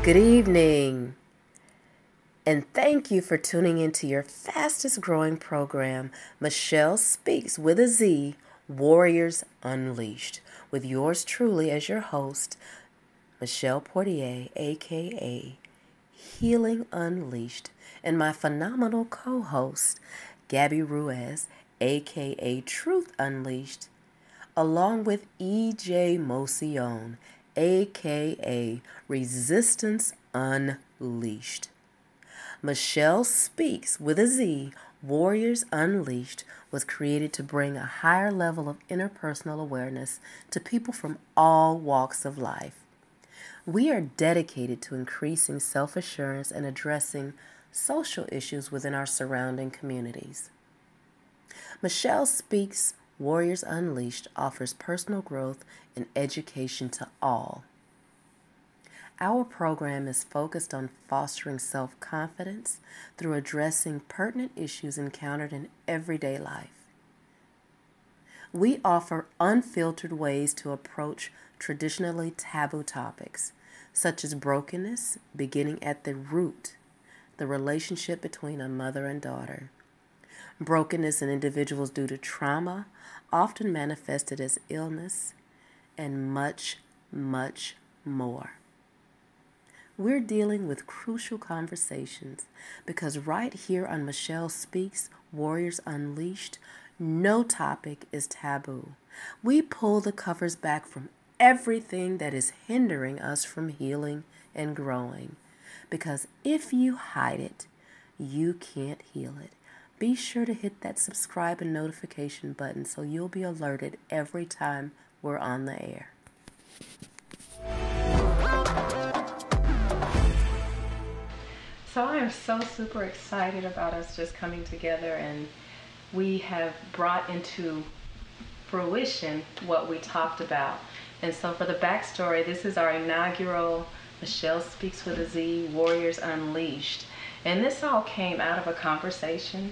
Good evening, and thank you for tuning into your fastest growing program, Michelle Speaks with a Z, Warriors Unleashed, with yours truly as your host, Michelle Portier, aka Healing Unleashed, and my phenomenal co-host, Gabby Ruiz, aka Truth Unleashed, along with EJ Mocion, aka Resistance Unleashed. Michelle Speaks with a Z, Warriors Unleashed, was created to bring a higher level of interpersonal awareness to people from all walks of life. We are dedicated to increasing self-assurance and addressing social issues within our surrounding communities. Michelle Speaks Warriors Unleashed offers personal growth and education to all. Our program is focused on fostering self-confidence through addressing pertinent issues encountered in everyday life. We offer unfiltered ways to approach traditionally taboo topics, such as brokenness, beginning at the root, the relationship between a mother and daughter. Brokenness in individuals due to trauma, often manifested as illness, and much, much more. We're dealing with crucial conversations because right here on Michelle Speaks, Warriors Unleashed, no topic is taboo. We pull the covers back from everything that is hindering us from healing and growing. Because if you hide it, you can't heal it. Be sure to hit that subscribe and notification button so you'll be alerted every time we're on the air. So I am so super excited about us just coming together, and we have brought into fruition what we talked about. And so for the backstory, this is our inaugural Michelle Speaks with a Z, Warriors Unleashed. And this all came out of a conversation,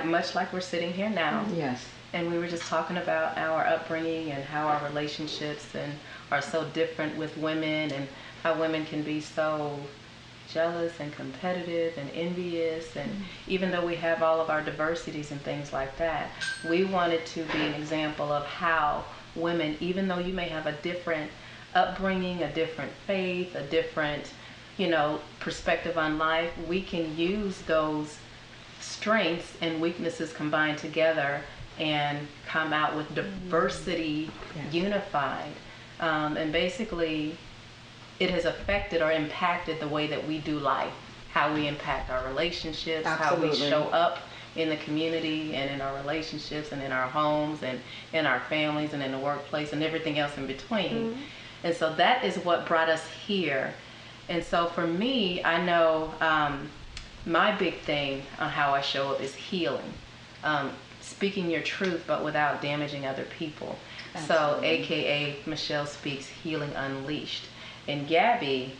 much like we're sitting here now. Yes. And we were just talking about our upbringing and how our relationships are so different with women, and how women can be so jealous and competitive and envious, and even though we have all of our diversities and things like that, we wanted to be an example of how women, even though you may have a different upbringing, a different faith, a different, perspective on life, we can use those strengths and weaknesses combined together and come out with diversity unified. And basically it has affected or impacted the way that we do life, how we impact our relationships, Absolutely. how we show up in the community and in our relationships and in our homes and in our families and in the workplace and everything else in between. And so that is what brought us here. And so for me, I know my big thing on how I show up is healing. Speaking your truth, but without damaging other people. Absolutely. So AKA Michelle Speaks Healing Unleashed. And Gabby,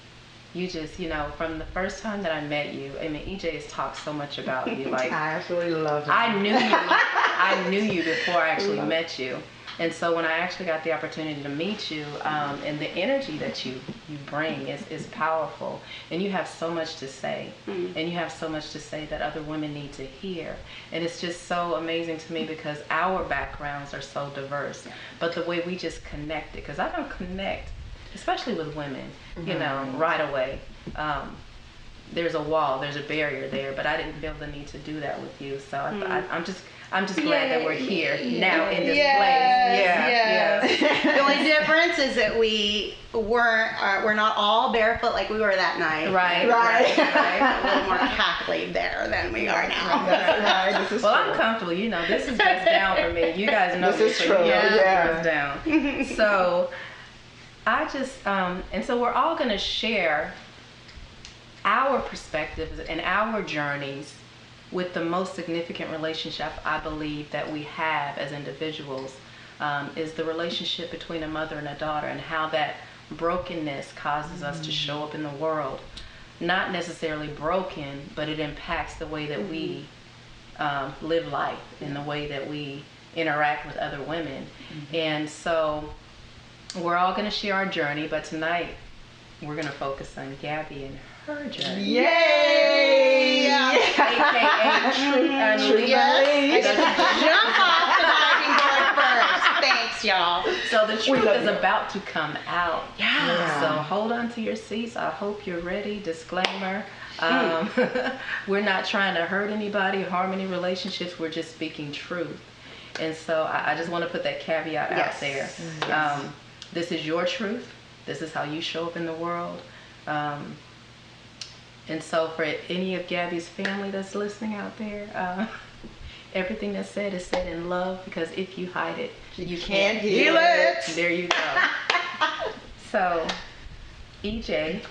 you just, from the first time that I met you, I mean, EJ has talked so much about you. Like, I absolutely love it. I knew you before I actually met you. And so when I actually got the opportunity to meet you, and the energy that you bring is powerful. And you have so much to say. And you have so much to say that other women need to hear. And it's just so amazing to me because our backgrounds are so diverse. But the way we just connected, because I don't connect, especially with women, right away. There's a wall, there's a barrier there, but I didn't feel the need to do that with you. So I'm just glad that we're here now in this place. Yes. The only difference is that we're not all barefoot like we were that night. Right. A little more cackly there than we are now. Right. This is well, true. I'm comfortable. This is just down for me. You guys know this is true. It's down. So I just, and so we're all going to share our perspectives and our journeys with the most significant relationship I believe that we have as individuals, is the relationship between a mother and a daughter, and how that brokenness causes us to show up in the world. Not necessarily broken, but it impacts the way that we live life and the way that we interact with other women. And so we're all going to share our journey, but tonight, we're going to focus on Gabby and her journey. Yay! AKA Truth Unleashed. Jump off the diving board first. Thanks, y'all. So the truth is about to come out. Yeah. So hold on to your seats. I hope you're ready. Disclaimer. We're not trying to hurt anybody, harm any relationships. We're just speaking truth. And so I just want to put that caveat out there. Yes. This is your truth. This is how you show up in the world. And so for any of Gabby's family that's listening out there, everything that's said is said in love, because if you hide it, you can't heal it. There you go. So, EJ,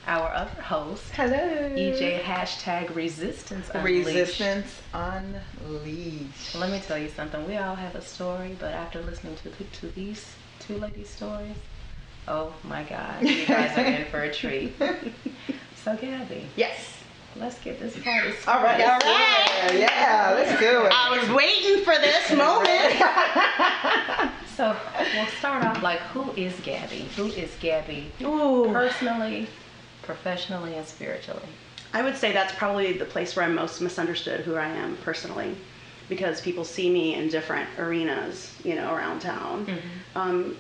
our other host. Hello. EJ # Resistance Unleashed. Resistance Unleashed. Let me tell you something. We all have a story, but after listening to these two ladies' stories, oh my God, you guys are in for a treat. So, Gabby. Yes. Let's get this party started. All right. Yeah, let's do it. I was waiting for this moment. So we'll start off like, who is Gabby? Who is Gabby personally, professionally, and spiritually? I would say that's probably the place where I'm most misunderstood who I am personally, because people see me in different arenas, around town. Mm-hmm.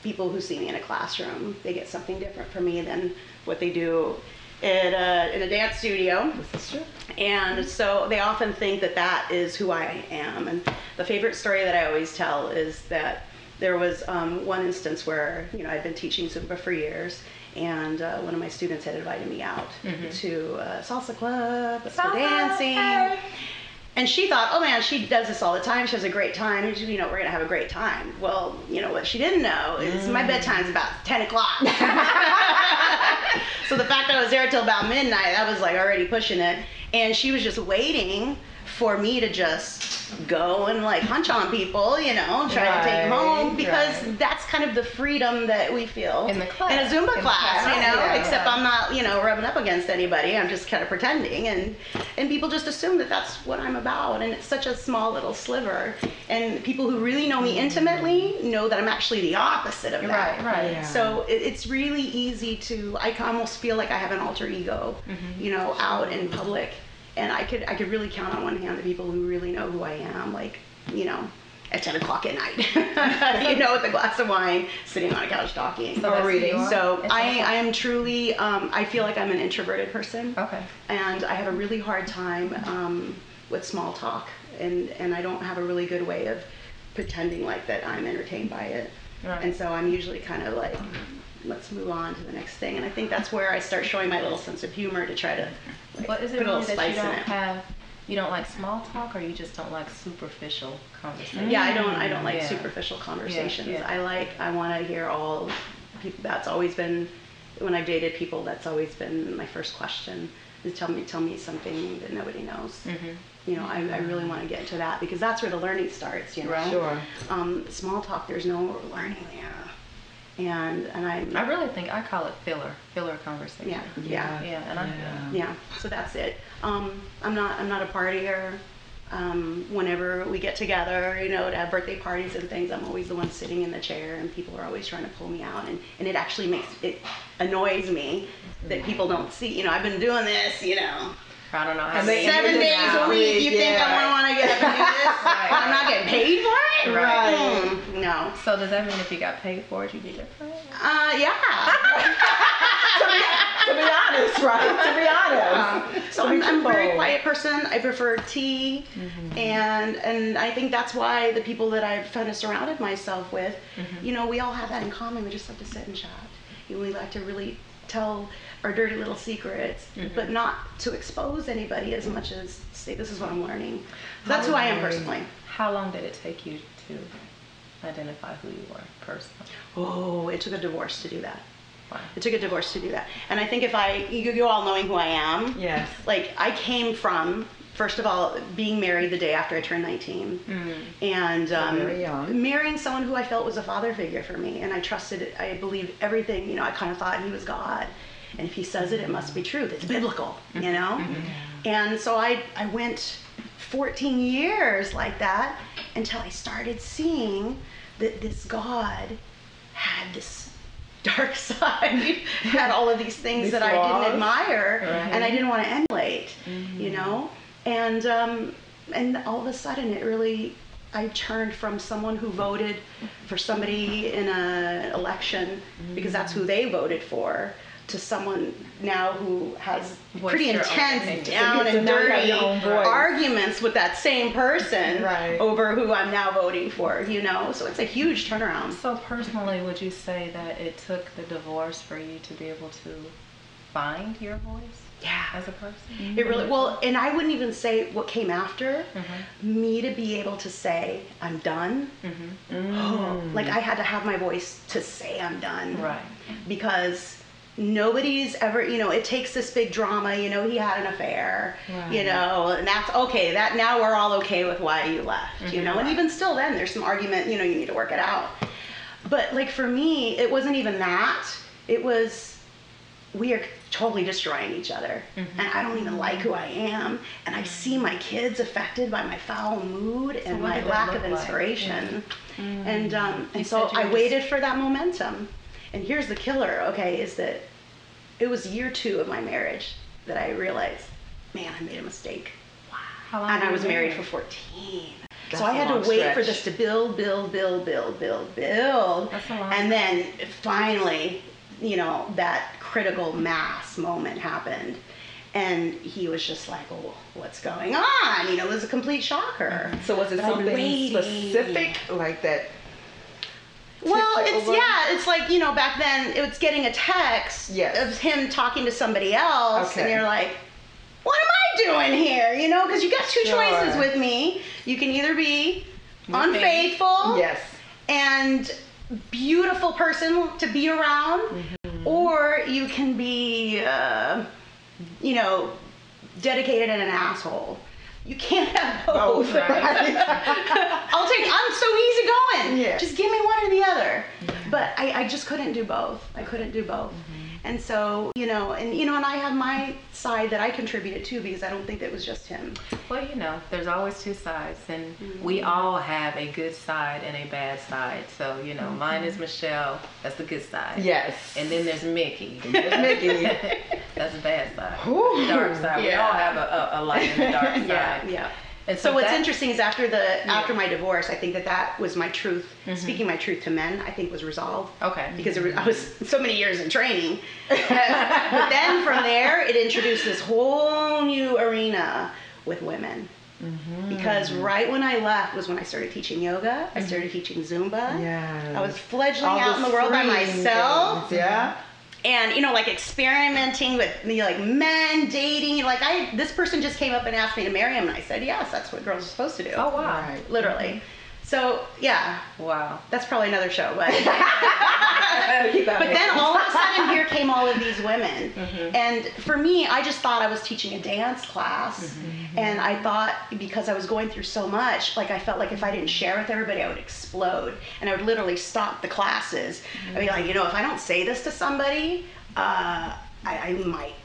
People who see me in a classroom, they get something different from me than what they do in a dance studio. This is true. And so they often think that that is who I am. And the favorite story that I always tell is that there was one instance where, I'd been teaching Zumba for years, and one of my students had invited me out to a salsa club, let's go dancing. And she thought, oh man, she does this all the time. She has a great time. We're going to have a great time. Well, what she didn't know is my bedtime's about 10 o'clock. So the fact that I was there till about midnight, I was like already pushing it. And she was just waiting for me to just go and like hunch on people, try to take them home, because that's kind of the freedom that we feel in the class, in a Zumba class, except I'm not, rubbing up against anybody. I'm just kind of pretending, and people just assume that that's what I'm about, and it's such a small little sliver. And people who really know me intimately know that I'm actually the opposite of that. Right. Yeah. So it's really easy to, I almost feel like I have an alter ego, out in public. And I could really count on one hand the people who really know who I am, like, at 10 o'clock at night, with a glass of wine, sitting on a couch talking or reading. So I am truly, I feel like I'm an introverted person. Okay. And I have a really hard time with small talk, and I don't have a really good way of pretending like that I'm entertained by it. Right. And so I'm usually kind of like, let's move on to the next thing. And I think that's where I start showing my little sense of humor to try to But is it put a little really that spice in it. you don't like small talk, or you just don't like superficial conversation? Yeah, I don't like superficial conversations. Yeah. I want to hear all people. That's always been, when I've dated people, that's always been my first question, is tell me something that nobody knows. I really want to get into that, because that's where the learning starts, Right. Sure. Small talk, there's no learning there. And I really think I call it filler conversation. Yeah. So that's it. I'm not a partier. Whenever we get together, to have birthday parties and things, I'm always the one sitting in the chair, and people are always trying to pull me out, and it actually annoys me that people don't see. I've been doing this, I don't know how 7 days a week. You think I'm gonna want to get up and do this? I'm not getting paid for it? Right. No. So does that mean if you got paid for it, you'd be different? Yeah. To be honest, right? To be honest. So I'm a very quiet person. I prefer tea, and I think that's why the people that I've kind of surrounded myself with, we all have that in common. We just like to sit and chat. We like to really tell our dirty little secrets, but not to expose anybody as much as say, this is what I'm learning. So that's who I am personally. How long did it take you to identify who you were personally? Oh, it took a divorce to do that. Wow. It took a divorce to do that. And I think you all knowing who I am, Yes. like I came from, first of all, being married the day after I turned 19, and Very young. marrying someone who I felt was a father figure for me, and I trusted it. I believed everything. I kind of thought he was God, and if he says it, it must be truth. It's biblical, And so I went 14 years like that until I started seeing that this God had this dark side had all of these things that I didn't admire and I didn't want to emulate, you know? And all of a sudden I turned from someone who voted for somebody in an election because that's who they voted for, to someone now who has pretty intense, down and dirty arguments with that same person over who I'm now voting for, you know? So it's a huge turnaround. So personally, would you say that it took the divorce for you to be able to find your voice? Yeah. As a person? It really, well, and I wouldn't even say what came after. Me to be able to say, I'm done. Like I had to have my voice to say I'm done. Right. Because nobody's ever, you know, it takes this big drama, you know, he had an affair, you know, and that's okay. That now we're all okay with why you left, you know, and even still then there's some argument, you know, you need to work it out. But like for me, it wasn't even that. It was, we are totally destroying each other. And I don't even like who I am. And I see my kids affected by my foul mood and my lack of inspiration. And so I waited for that momentum. And here's the killer, okay, is that it was year 2 of my marriage that I realized, man, I made a mistake. Wow. How long and I was married for 14. So I had to wait for this to build. That's a long and then finally, you know, that critical mass moment happened. And he was just like, oh, what's going on? You know, it was a complete shocker. So was it something specific like that? Well, it's like, you know, back then it was getting a text of him talking to somebody else, and you're like, what am I doing here? You know, because you got 2 choices with me. You can either be unfaithful and beautiful person to be around, or you can be, you know, dedicated and an asshole. You can't have both. I'm so easygoing. Just give me one or the other. But I just couldn't do both. I couldn't do both. And so, and I have my side that I contributed to, because I don't think it was just him. Well, there's always 2 sides, and we all have a good side and a bad side. So, mine is Michelle. That's the good side. Yes. And then there's Mickey. That's the bad side. Ooh, dark side. We all have a light and a dark side. Yeah. And so what's interesting is after my divorce, I think that was my truth. Speaking my truth to men, I think was resolved. Okay. Because I was so many years in training. But then from there, it introduced this whole new arena with women. Because right when I left was when I started teaching yoga. I started teaching Zumba. Yeah. I was fledgling out in the world by myself. Things, yeah. And, like experimenting with like men, dating, this person just came up and asked me to marry him, and I said, yes, that's what girls are supposed to do. Oh, wow. Right. Literally. So, yeah. Wow. That's probably another show, but. But then all of a sudden here came all of these women. And for me, I just thought I was teaching a dance class. And I thought, because I was going through so much, I felt like if I didn't share with everybody, I would explode. And I would literally stop the classes. I'd be like, if I don't say this to somebody, I might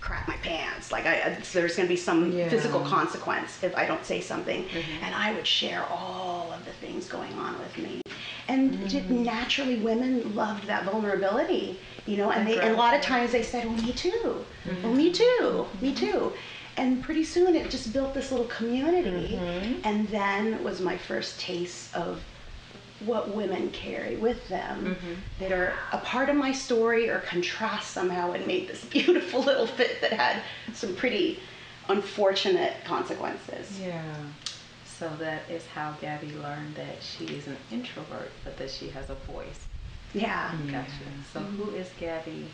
crap my pants. There's going to be some physical consequence if I don't say something. And I would share all of the things going on with me. And naturally, women loved that vulnerability, and a lot of times they said, well, me too. Well, me too. Me too. And pretty soon it just built this little community. And then was my first taste of what women carry with them that are a part of my story or contrast somehow and made this beautiful little fit that had some pretty unfortunate consequences. Yeah. So that is how Gabby learned that she is an introvert, but that she has a voice. Yeah. Gotcha. So who is Gabby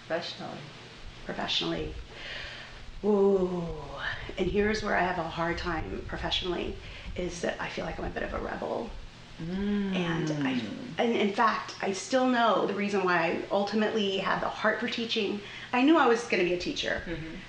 professionally? Ooh. And here's where I have a hard time professionally, is that I feel like I'm a bit of a rebel. And in fact, I still know the reason why I ultimately had the heart for teaching. I knew I was going to be a teacher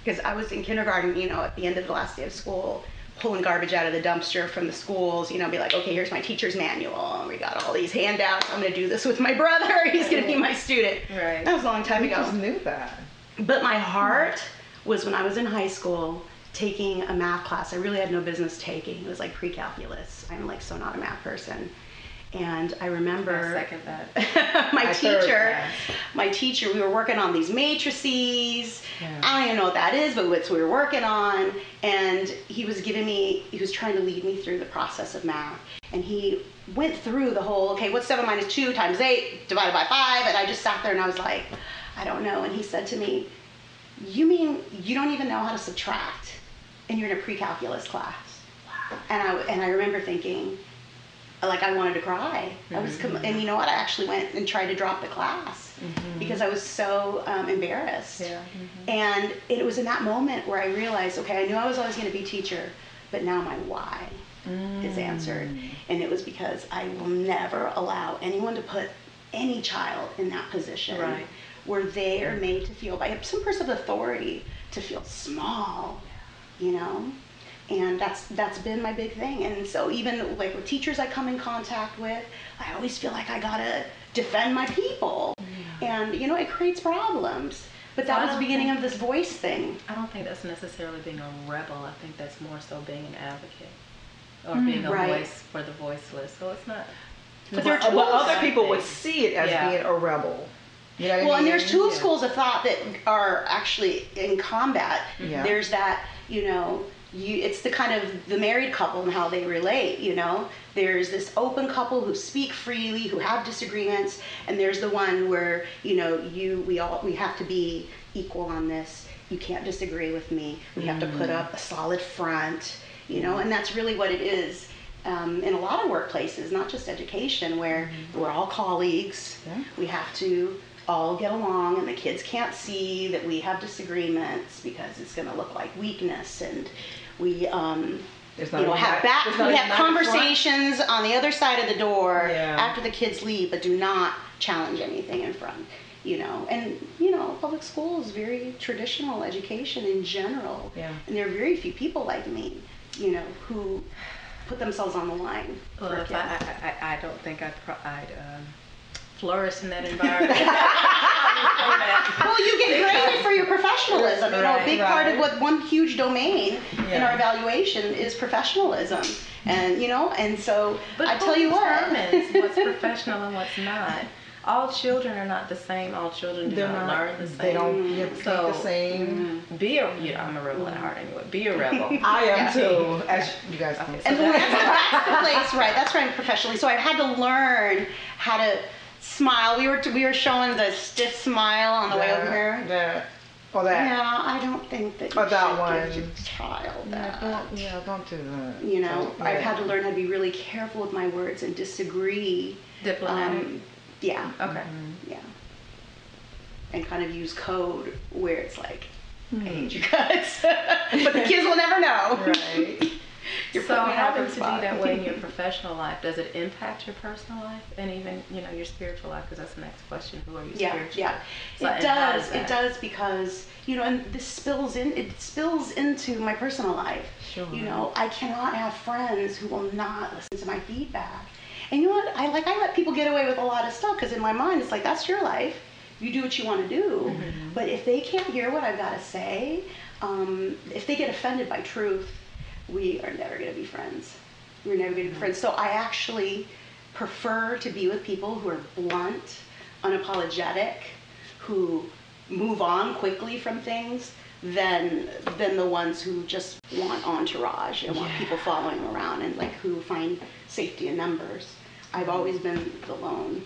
because I was in kindergarten, at the end of the last day of school, pulling garbage out of the dumpster from the schools, be like, okay, here's my teacher's manual. We got all these handouts. I'm going to do this with my brother. He's going to be my student. Right. That was a long time ago. I just knew that. But my heart was when I was in high school taking a math class I really had no business taking. It was like pre-calculus. I'm so not a math person. And I remember I second that. my my teacher, we were working on these matrices. Yeah. I don't even know what that is, but what we were working on. And he was trying to lead me through the process of math. And he went through the whole, okay, what's 7 minus 2 times 8 divided by 5? And I just sat there and I was like, I don't know. And he said to me, you mean you don't even know how to subtract and you're in a pre-calculus class? Wow. And I remember thinking, like, I wanted to cry. And you know what? I actually went and tried to drop the class because I was so embarrassed. Yeah. And it was in that moment where I realized, okay, I knew I was always going to be teacher, but now my why is answered. And it was because I will never allow anyone to put any child in that position where they are made to feel, by some person of authority, to feel small, you know? And that's been my big thing. And so even like with teachers I come in contact with, I always feel like I gotta defend my people. And you know, it creates problems. But that was the beginning of this voice thing. I don't think that's necessarily being a rebel. I think that's more so being an advocate or being a voice for the voiceless. So it's not. But other people would see it as being a rebel. You know what I mean? And there's two schools of thought that are actually in combat. Yeah. There's that, you know, it's the kind of the married couple and how they relate, you know. There's this open couple who speak freely, who have disagreements, and there's the one where, you know, we have to be equal on this. You can't disagree with me. We have to put up a solid front, you know, and that's really what it is. In a lot of workplaces, not just education, where we're all colleagues. Yeah. We have to all get along, and the kids can't see that we have disagreements because it's going to look like weakness, and we have conversations on the other side of the door after the kids leave, but do not challenge anything in front, you know. And you know, public school is very traditional education in general, and there are very few people like me, you know, who put themselves on the line. Well, I don't think I'd flourish in that environment. Well, you get graded for your professionalism. You know, a big part of what one huge domain in our evaluation is professionalism. And you know, and so but I tell you what, determines what's professional and what's not. All children are not the same. All children do not learn the same. They don't think the same. I'm a rebel at heart anyway. Be a rebel. I am too, as you guys know. And that's the place, right? That's right, professionally. So I had to learn how to smile. We were showing the stiff smile on the way over here. Yeah. Or that. Yeah, I don't think that you should give your child that. Don't do that. You know, I've had to learn how to be really careful with my words and disagree. Diplomatic. Yeah. Okay. Yeah. And kind of use code where it's like, I hate you guys. But the kids will never know. Right. So having to be that way in your professional life, does it impact your personal life and even, you know, your spiritual life? Because that's the next question. Who are you spiritually? Yeah. So, it does. It does because, you know, and this spills into my personal life. Sure. You know, I cannot have friends who will not listen to my feedback. And you know what? I let people get away with a lot of stuff because in my mind it's like, that's your life. You do what you want to do. But if they can't hear what I've got to say, if they get offended by truth, we are never going to be friends. We're never going to be friends. So I actually prefer to be with people who are blunt, unapologetic, who move on quickly from things than the ones who just want entourage and want people following around and like who find safety in numbers. I've always been the lone.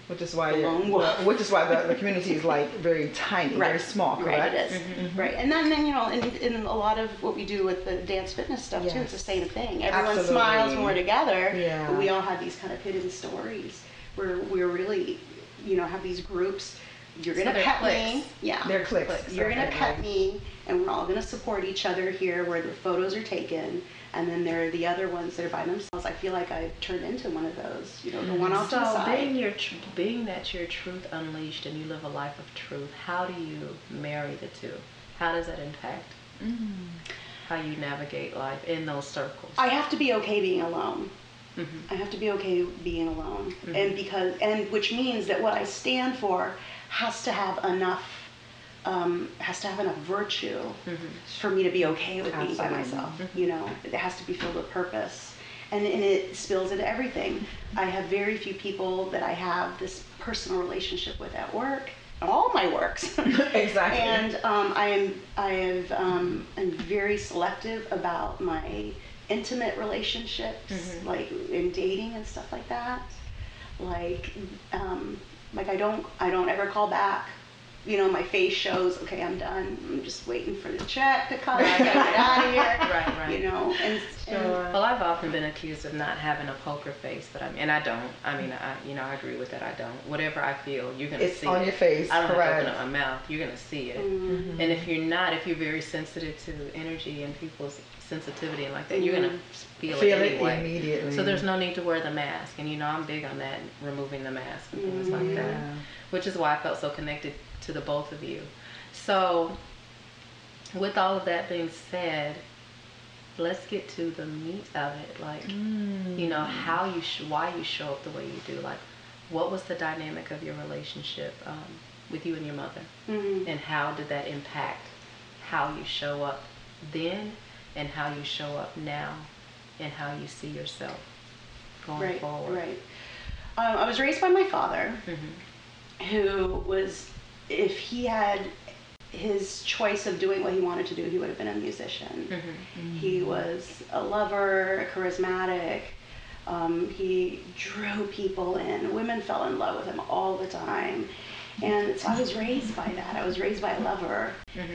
Which is why the community is like very tiny, very small, correct? Right, it is. Right, and then you know, in a lot of what we do with the dance fitness stuff too, it's the same thing. Everyone smiles when we're together, but we all have these kind of hidden stories where we're really, you know, have these groups. You're gonna pet me. Yeah. They're clicks. You're gonna pet me, and we're all gonna support each other here where the photos are taken. And then there are the other ones that are by themselves. I feel like I've turned into one of those, you know, the one off to the side. Being that you're truth unleashed and you live a life of truth, how do you marry the two? How does that impact how you navigate life in those circles? I have to be okay being alone. I have to be okay being alone, and which means that what I stand for has to have enough virtue for me to be okay with being by myself. You know, it has to be filled with purpose, and it spills into everything. I have very few people that I have this personal relationship with at work. All my works. Exactly. And I'm very selective about my intimate relationships, like in dating and stuff like that. Like I don't ever call back. You know, my face shows, okay, I'm done. I'm just waiting for the check to come. I gotta get out of here. Right. You know, and well, I've often been accused of not having a poker face, but I don't. I agree with that. I don't. Whatever I feel, you're gonna see it. It's on your face. I don't correct. have to open up my mouth. You're gonna see it. And if you're very sensitive to energy and people's sensitivity and like that, you're gonna feel it anyway. Immediately. So there's no need to wear the mask. And I'm big on that, removing the mask and things like that, which is why I felt so connected to the both of you. So with all of that being said, let's get to the meat of it. Like, why you show up the way you do. Like, what was the dynamic of your relationship with you and your mother? And how did that impact how you show up then and how you show up now and how you see yourself going forward? Right. I was raised by my father, who was, if he had his choice of doing what he wanted to do, he would have been a musician. He was a lover, charismatic. He drew people in. Women fell in love with him all the time. And so I was raised by that. I was raised by a lover.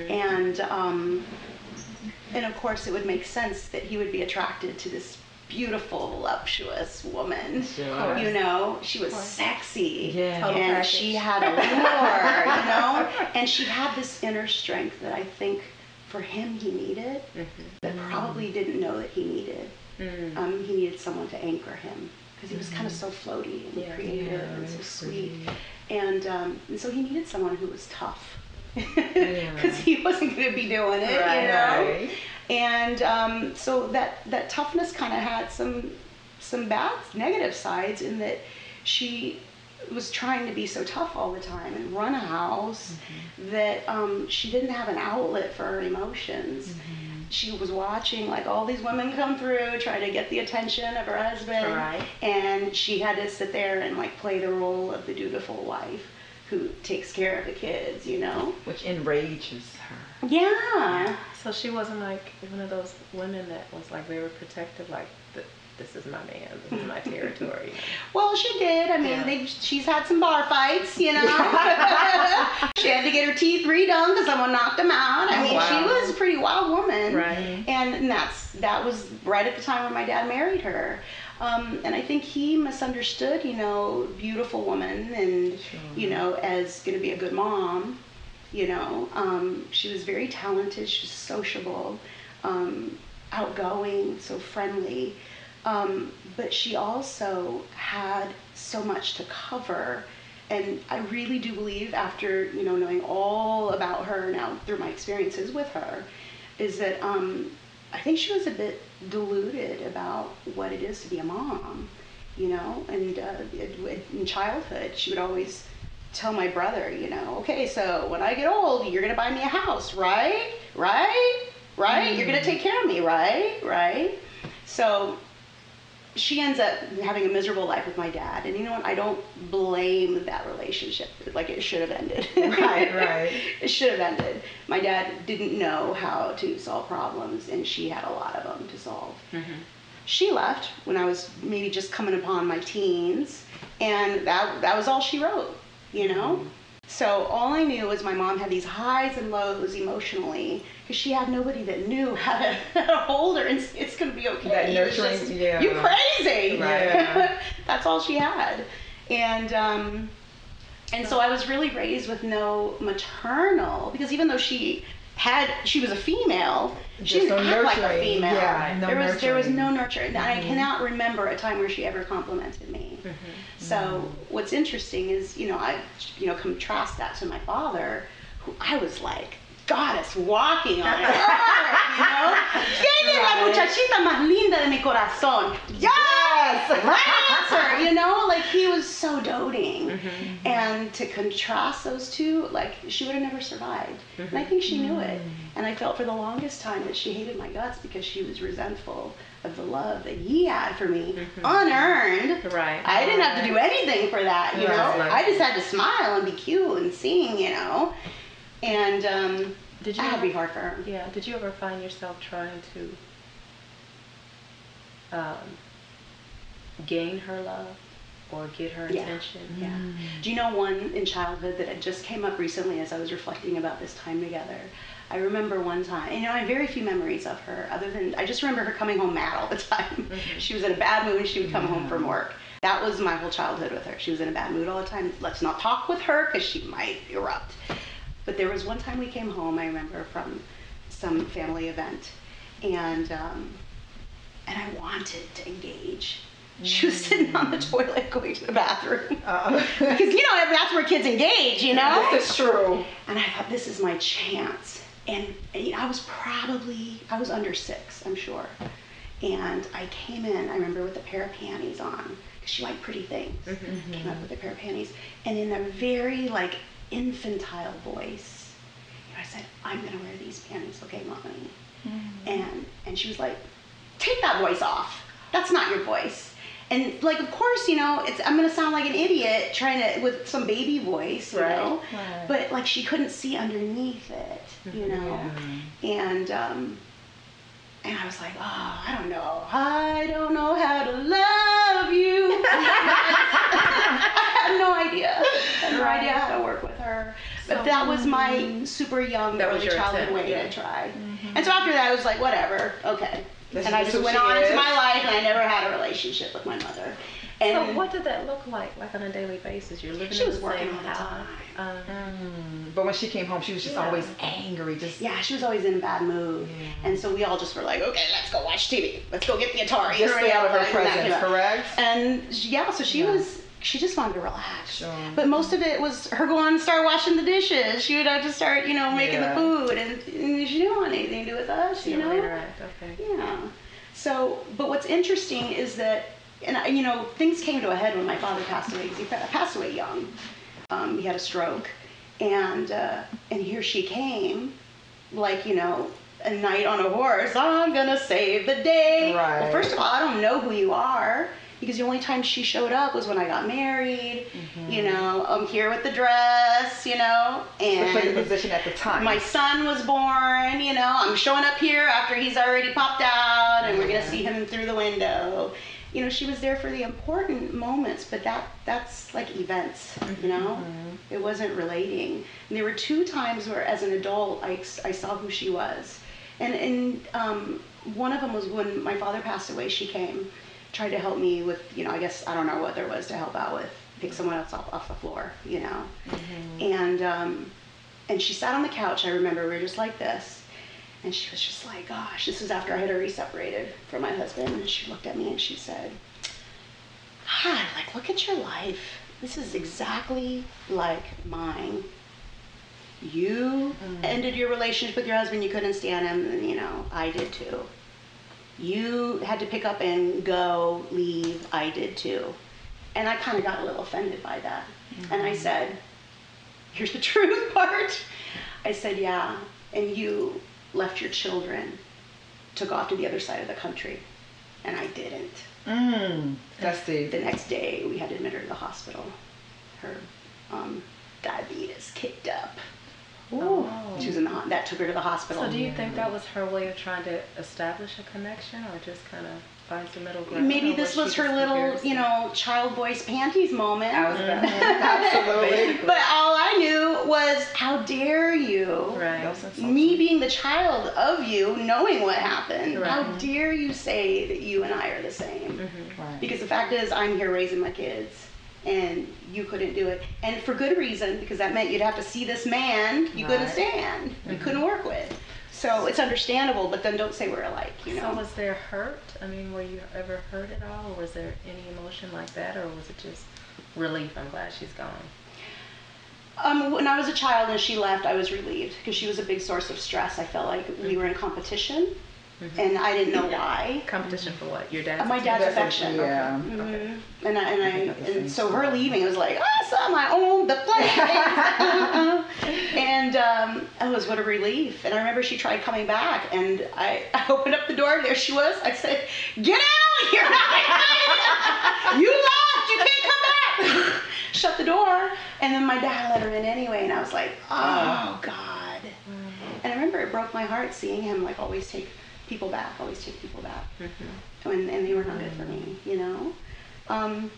And of course it would make sense that he would be attracted to this beautiful, voluptuous woman. Sure. You know, she was sexy. Yeah. And she had allure, you know? And she had this inner strength that I think for him he needed, that probably didn't know that he needed. He needed someone to anchor him, because he was kind of so floaty and creative and so sweet. And so he needed someone who was tough, because he wasn't going to be doing it, you know? And so that toughness kind of had some bad, negative sides, in that she was trying to be so tough all the time and run a house that she didn't have an outlet for her emotions. She was watching like all these women come through, try to get the attention of her husband, and she had to sit there and like play the role of the dutiful wife who takes care of the kids, you know? Which enrages her. Yeah. So she wasn't like one of those women that was like very protective, like, this is my man, this is my territory. Well, she did. I mean, she's had some bar fights, you know. She had to get her teeth redone because someone knocked them out. I mean, she was a pretty wild woman. Right. And that was right at the time when my dad married her. And I think he misunderstood, you know, beautiful woman and, you know, as going to be a good mom, you know. She was very talented. She was sociable, outgoing, so friendly. But she also had so much to cover. And I really do believe, after, you know, knowing all about her now through my experiences with her, is that I think she was a bit deluded about what it is to be a mom, you know. And in childhood, she would always tell my brother, you know, okay, so when I get old, you're going to buy me a house, right? Right? Right? You're going to take care of me, right? Right? So she ends up having a miserable life with my dad. And you know what? I don't blame that relationship. Like, it should have ended. Right. It should have ended. My dad didn't know how to solve problems, and she had a lot of them to solve. She left when I was maybe just coming upon my teens, and that was all she wrote, you know? So all I knew was my mom had these highs and lows emotionally, because she had nobody that knew how to hold her and say, it's going to be okay. That nurturing, You crazy. Right. That's all she had. And so I was really raised with no maternal, because even though she was a female, she didn't act like a female. Yeah, there was no nurture. And I cannot remember a time where she ever complimented me. So what's interesting is, you know, I contrast that to my father, who I was like goddess walking on earth, you know? ¿Quién es la muchachita más linda de mi corazón? Yes! Right? answer, you know? Like, he was so doting. And to contrast those two, like, she would have never survived. And I think she knew it. And I felt for the longest time that she hated my guts because she was resentful of the love that he had for me, unearned. Right. I didn't have to do anything for that, you know? Right. I just had to smile and be cute and sing, you know? And Did you that would ever- be hard for her. Yeah. Did you ever find yourself trying to gain her love or get her attention? Yeah. Do you know one in childhood that just came up recently as I was reflecting about this time together? I remember one time, and, you know, I have very few memories of her other than, I just remember her coming home mad all the time. She was in a bad mood and she would come home from work. That was my whole childhood with her. She was in a bad mood all the time. Let's not talk with her because she might erupt. But there was one time we came home, I remember, from some family event, and I wanted to engage. She was sitting on the toilet going to the bathroom. Because, you know, that's where kids engage, you know? This is true. And I thought, this is my chance. And I was under 6, I'm sure. And I came in, I remember, with a pair of panties on, because she liked pretty things. Came up with a pair of panties. And in a very, like, infantile voice, you know, I said, I'm going to wear these panties, okay, Mommy? And she was like, take that voice off. That's not your voice. And, like, of course, you know, I'm going to sound like an idiot with some baby voice, you know? Right. But, like, she couldn't see underneath it, you know? And I was like, oh, I don't know how to love you. I had no idea. I had no idea how to work with her. But that was my super young, early childhood way to try. And so after that, I was like, whatever, okay. And I just went on into my life, and I never had a relationship with my mother. And so what did that look like on a daily basis? You're living in the same house. But when she came home, she was just always angry. Yeah, she was always in a bad mood. And so we all just were like, okay, let's go watch TV. Let's go get the Atari. Just stay out of her presence, correct? And yeah, so she just wanted to relax. Sure. But most of it was her going and start washing the dishes. She would have to start, you know, making the food. And she didn't want anything to do with us, you know? Okay. Yeah. So, but what's interesting is that, and you know, things came to a head when my father passed away, because he passed away young. He had a stroke. And here she came, like, you know, a knight on a horse. I'm going to save the day. Right. Well, first of all, I don't know who you are. Because the only time she showed up was when I got married, you know, I'm here with the dress, you know, and the position at the time. My son was born, you know, I'm showing up here after he's already popped out, and we're going to see him through the window. You know, she was there for the important moments, but that's like events, you know, it wasn't relating. And there were 2 times where, as an adult, I saw who she was. And one of them was when my father passed away. She came, tried to help me with, you know, I guess, I don't know what there was to help out with, pick someone else off the floor, you know. And she sat on the couch, I remember, we were just like this. And she was just like, gosh, this was after I had already separated from my husband. And she looked at me and she said, hi, like, look at your life. This is exactly like mine. You ended your relationship with your husband, you couldn't stand him, and, you know, I did too. You had to pick up and go, leave, I did too. And I kind of got a little offended by that. And I said, here's the truth part. I said, yeah, and you left your children, took off to the other side of the country, and I didn't. That's the next day, we had to admit her to the hospital. Her diabetes kicked up. Ooh. She was that took her to the hospital. So do you think that was her way of trying to establish a connection, or just kind of find some middle ground? Maybe this was her little, you know, child voice panties moment. Absolutely. But all I knew was, how dare you, me being the child of you, knowing what happened, how dare you say that you and I are the same? Because the fact is, I'm here raising my kids. And you couldn't do it. And for good reason, because that meant you'd have to see this man you couldn't stand, you couldn't work with. So it's understandable, but then don't say we're alike, you know. So was there hurt? I mean, were you ever hurt at all? Or was there any emotion like that? Or was it just relief? I'm glad she's gone. When I was a child and she left, I was relieved, because she was a big source of stress. I felt like we were in competition. And I didn't know why. Competition for what? Your dad's My dad's affection. Yeah. Okay. And so her leaving was like, awesome, I own the place. And it was what a relief. And I remember she tried coming back, and I opened up the door, and there she was. I said, get out! You're not you left! You can't come back! Shut the door. And then my dad let her in anyway, and I was like, oh, God. And I remember it broke my heart seeing him like always take people back. And they were not good for me, you know? I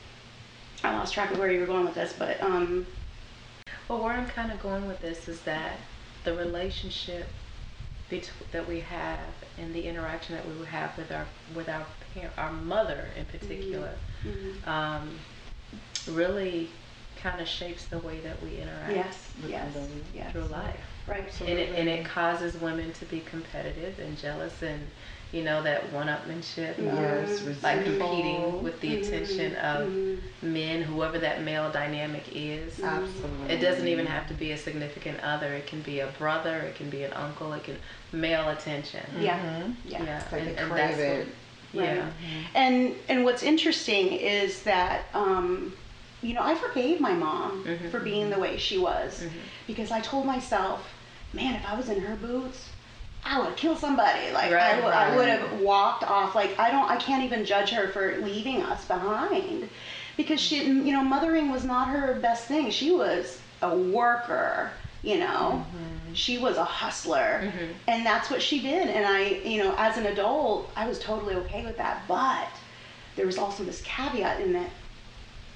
lost track of where you were going with this, but well, where I'm kind of going with this is that the relationship that we have and the interaction that we would have with our mother in particular, really kind of shapes the way that we interact through life. Right. And it causes women to be competitive and jealous, and you know, that one-upmanship of like competing with the attention of men, whoever that male dynamic is. Absolutely. It doesn't even have to be a significant other. It can be a brother. It can be an uncle. It can male attention. Yeah. It's like and they that's crave it. Yeah. And what's interesting is that you know, I forgave my mom for being the way she was, because I told myself, man, if I was in her boots, I would kill somebody. Like I would have walked off. Like I can't even judge her for leaving us behind, because she, you know, mothering was not her best thing. She was a worker, you know. She was a hustler, and that's what she did. And I, you know, as an adult, I was totally okay with that. But there was also this caveat in that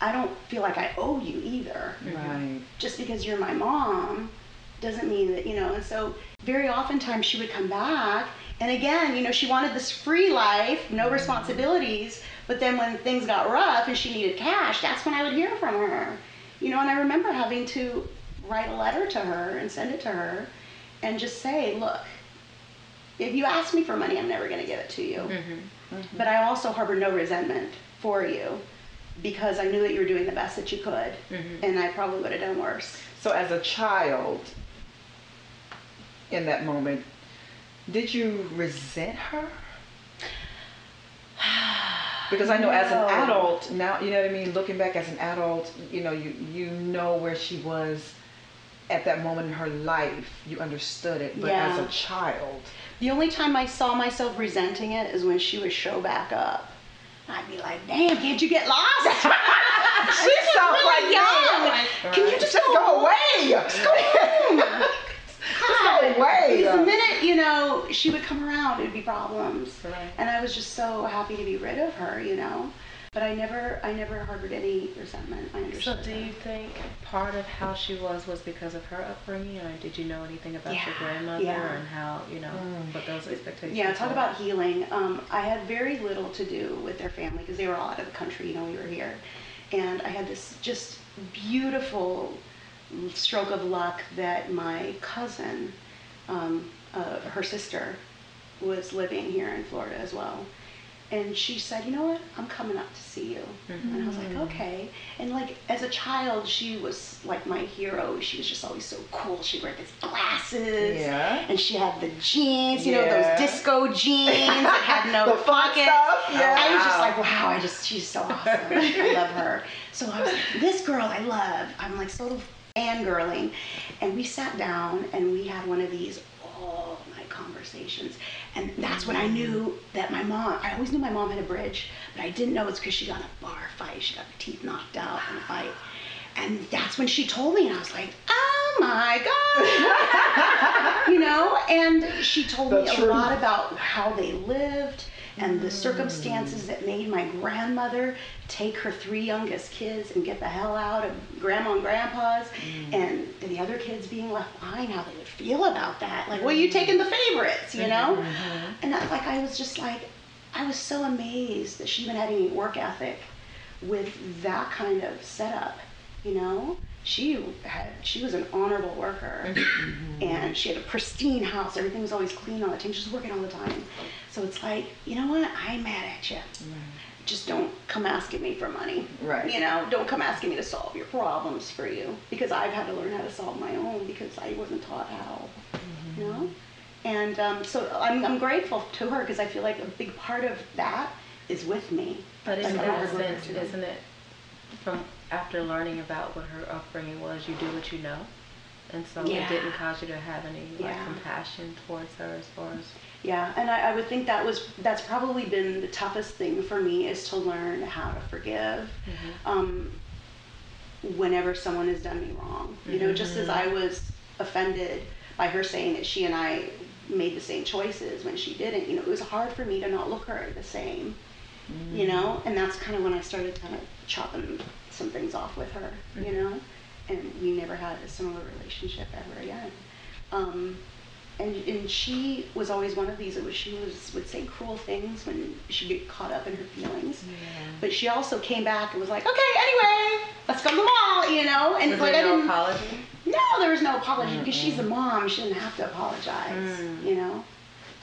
I don't feel like I owe you either. Right. Just because you're my mom doesn't mean that, you know. And so very oftentimes she would come back, and again, you know, she wanted this free life, no responsibilities, but then when things got rough and she needed cash, that's when I would hear from her, you know. And I remember having to write a letter to her and send it to her and just say, look, if you ask me for money, I'm never going to give it to you. But I also harbor no resentment for you, because I knew that you were doing the best that you could, and I probably would have done worse. So as a child, in that moment, did you resent her? Because I know as an adult now, you know what I mean, looking back as an adult, you know, you know where she was at that moment in her life. You understood it, but as a child, the only time I saw myself resenting it is when she would show back up. I'd be like, damn, can't you get lost? she sounds really like young. Can you just go away? Just go home. Just go away. Because the minute, you know, she would come around, it would be problems. Right. And I was just so happy to be rid of her, you know. But I never harbored any resentment. I understood. So do you think part of how she was because of her upbringing, or did you know anything about your grandmother and how, you know, what those expectations Yeah, talk were? about healing. I had very little to do with their family because they were all out of the country, you know, we were here. And I had this just beautiful stroke of luck that my cousin, her sister, was living here in Florida as well. And she said, you know what, I'm coming up to see you. And I was like, okay. And like, as a child, she was like my hero. She was just always so cool. She'd wear these glasses. Yeah. And she had the jeans, you know, those disco jeans that had no pockets. Yeah. I was just like, wow, she's so awesome. I love her. So I was like, this girl I love. I'm like sort of fangirling. And we sat down and we had one of these all night conversations. And that's when I knew that my mom, I always knew my mom had a bridge, but I didn't know it's because she got in a bar fight. She got her teeth knocked out in a fight. And that's when she told me, and I was like, oh my God. You know, and she told me a lot about how they lived and the circumstances that made my grandmother take her 3 youngest kids and get the hell out of grandma and grandpa's, and the other kids being left behind, how they would feel about that. Like, well, you taking the favorites, you know? And I was just like, I was so amazed that she even had any work ethic with that kind of setup, you know? She was an honorable worker, and she had a pristine house. Everything was always clean all the time. She was working all the time. So it's like, you know what? I'm mad at you. Just don't come asking me for money. Right. You know, don't come asking me to solve your problems for you, because I've had to learn how to solve my own because I wasn't taught how. You know? And so I'm grateful to her because I feel like a big part of that is with me. But in Like, that sense, isn't it, from after learning about what her upbringing was, you do what you know? And so Yeah. it didn't cause you to have any like Yeah. compassion towards her as far as... Yeah, and I would think that's probably been the toughest thing for me, is to learn how to forgive whenever someone has done me wrong. You know, just as I was offended by her saying that she and I made the same choices when she didn't, you know, it was hard for me to not look her the same, you know, and that's kind of when I started kind of chopping some things off with her, you know, and we never had a similar relationship ever again. And she was always one of these that would say cruel things when she'd get caught up in her feelings. Yeah. But she also came back and was like, okay, anyway, let's go to the mall, you know? And was like, there no apology? No, there was no apology because she's a mom. She didn't have to apologize, you know?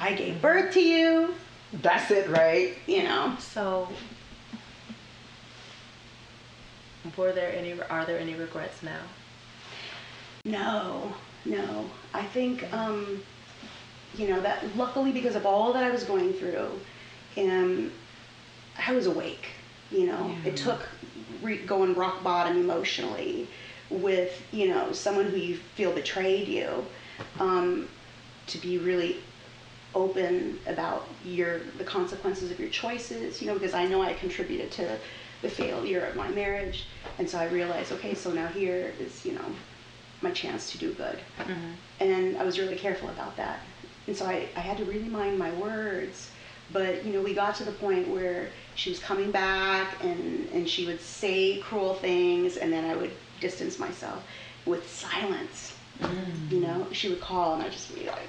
I gave birth to you. That's it, right? You know? So, are there any regrets now? No. I think, you know, that luckily because of all that I was going through, I was awake, you know. Yeah. It took going rock bottom emotionally with, you know, someone who you feel betrayed you, to be really open about the consequences of your choices, you know, because I know I contributed to the failure of my marriage. And so I realized, okay, so now here is, you know, my chance to do good. And I was really careful about that. And so I had to really mind my words. But, you know, we got to the point where she was coming back and she would say cruel things, and then I would distance myself with silence. You know, she would call and I'd just be like,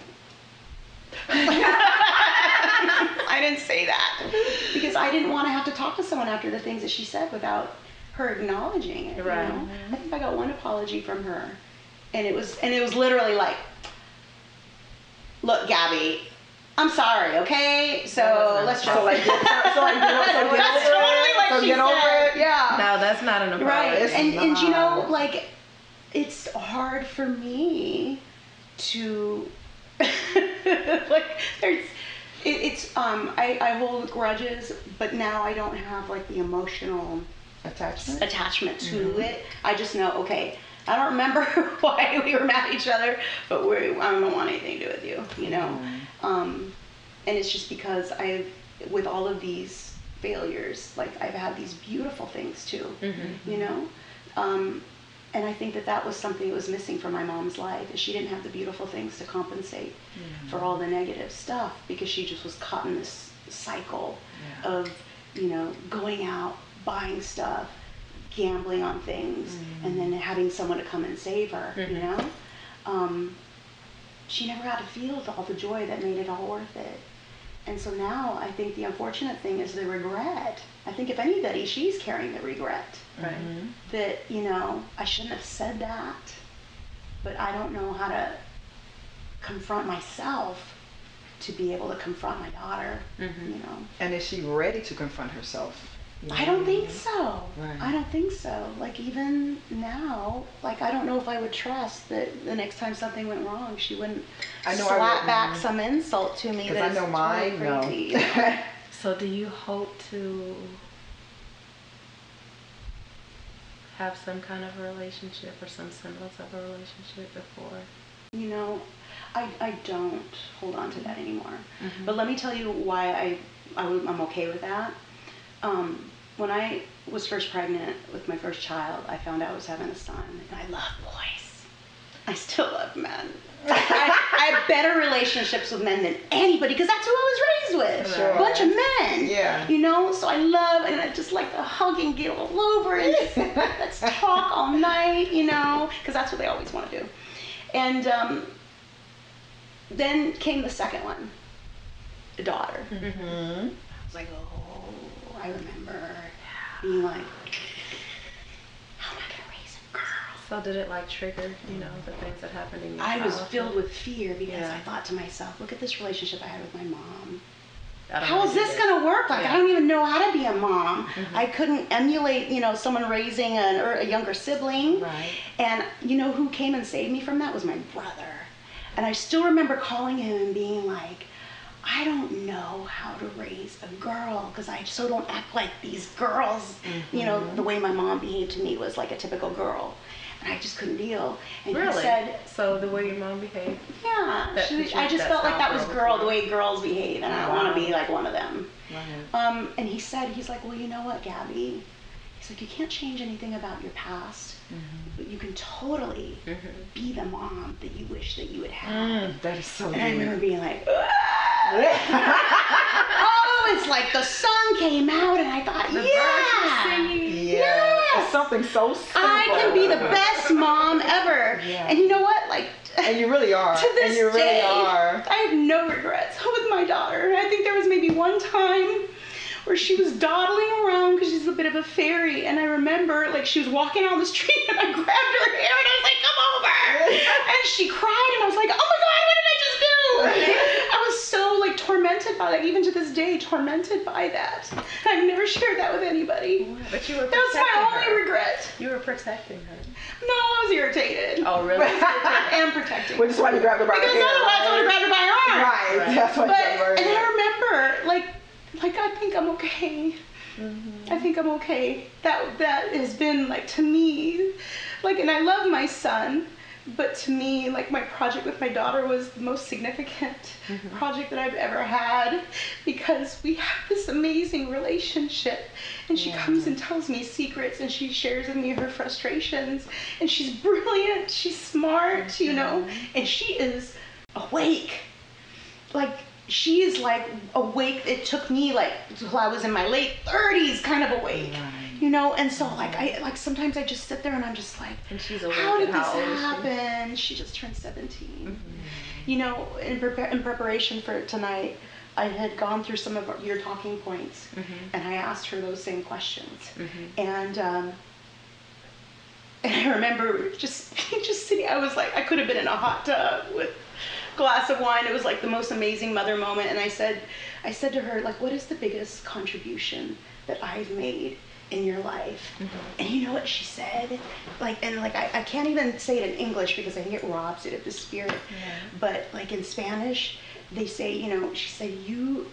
I didn't say that. Because I didn't want to have to talk to someone after the things that she said without her acknowledging it. Right. You know? I think I got one apology from her. And it was literally like, look, Gabby, I'm sorry, okay? So let's just get over it. Yeah. No, that's not an apology. Right. And you know, like, it's hard for me to like I hold grudges, but now I don't have like the emotional attachment to it. I just know, okay, I don't remember why we were mad at each other, but I don't want anything to do with you, you know? And it's just because with all of these failures, like I've had these beautiful things too, you know? And I think that was something that was missing from my mom's life, is she didn't have the beautiful things to compensate for all the negative stuff, because she just was caught in this cycle of, you know, going out, buying stuff, gambling on things, and then having someone to come and save her, you know? She never got to feel all the joy that made it all worth it. And so now I think the unfortunate thing is the regret. I think if anybody, she's carrying the regret. Right. That, you know, I shouldn't have said that, but I don't know how to confront myself to be able to confront my daughter, you know. And is she ready to confront herself? You know? I don't think so. Right. I don't think so. Like, even now, like, I don't know if I would trust that the next time something went wrong, she wouldn't slap back some insult to me. Because I know mine, totally crazy, you know? So do you hope to have some kind of a relationship or some semblance of a relationship before? You know, I don't hold on to that anymore. But let me tell you why I'm okay with that. When I was first pregnant with my first child, I found out I was having a son, and I love boys. I still love men. I have better relationships with men than anybody, because that's who I was raised with. Sure. A bunch of men. Yeah. You know, so I love, and I just like to hug and get all over and just, let's talk all night, you know, because that's what they always want to do. And then came the second one, a daughter. I was like, oh, I remember being like, how am I going to raise a girl? So did it like trigger, you know, the things that happened in your childhood? I was filled with fear because I thought to myself, look at this relationship I had with my mom. How is this going to work? Like, I don't even know how to be a mom. I couldn't emulate, you know, someone raising a younger sibling. Right. And you know who came and saved me from that was my brother. And I still remember calling him and being like, I don't know how to raise a girl because I so don't act like these girls. You know, the way my mom behaved to me was like a typical girl. And I just couldn't deal. And Really? he said, So the way your mom behaved? yeah. That- I just that's felt like how that was girls the way girls behave, and I don't want to be like one of them. Right. And he said, he's like, well, you know what, Gabby? He's like, you can't change anything about your past, but you can totally be the mom that you wish that you would have. That is so And I good. remember being like, oh, it's like the sun came out, and I thought, Yeah. It's something so simple. I can be the best mom ever. Yeah. And you know what? Like, And you really are. to this and you really day, are. I have no regrets with my daughter. I think there was maybe one time where she was dawdling around because she's a bit of a fairy, and I remember like she was walking down the street and I grabbed her hair and I was like, come over, and she cried and I was like, oh my god, what did I just do? I was so like tormented by that, even to this day, tormented by that. I've never shared that with anybody. But you were That was my protecting only her. regret. You were protecting her. No, I was irritated. Oh, really? And protecting. Which is why you grabbed her by the Because hair. otherwise I would have grabbed her by her arm. Right. That's why But, you grabbed her and hair. I remember, like I think I'm okay. I think I'm okay. That has been, like, to me, like, and I love my son, but to me, like, my project with my daughter was the most significant project that I've ever had, because we have this amazing relationship, and she comes and tells me secrets, and she shares with me her frustrations, and she's brilliant, she's smart, you know, and she is awake. Like, she is like awake. It took me like till I was in my late 30s kind of awake, you know. And so like sometimes I just sit there and I'm just like, And she's awake. how did and this how old is she? happen? She just turned 17. You know, in preparation for tonight, I had gone through some of your talking points, and I asked her those same questions, and I remember just sitting. I was like, I could have been in a hot tub with glass of wine. It was like the most amazing mother moment. And I said to her, like, what is the biggest contribution that I've made in your life? And you know what she said? Like, and like, I can't even say it in English because I think it robs it of the spirit. But like in Spanish, they say, you know, she said, you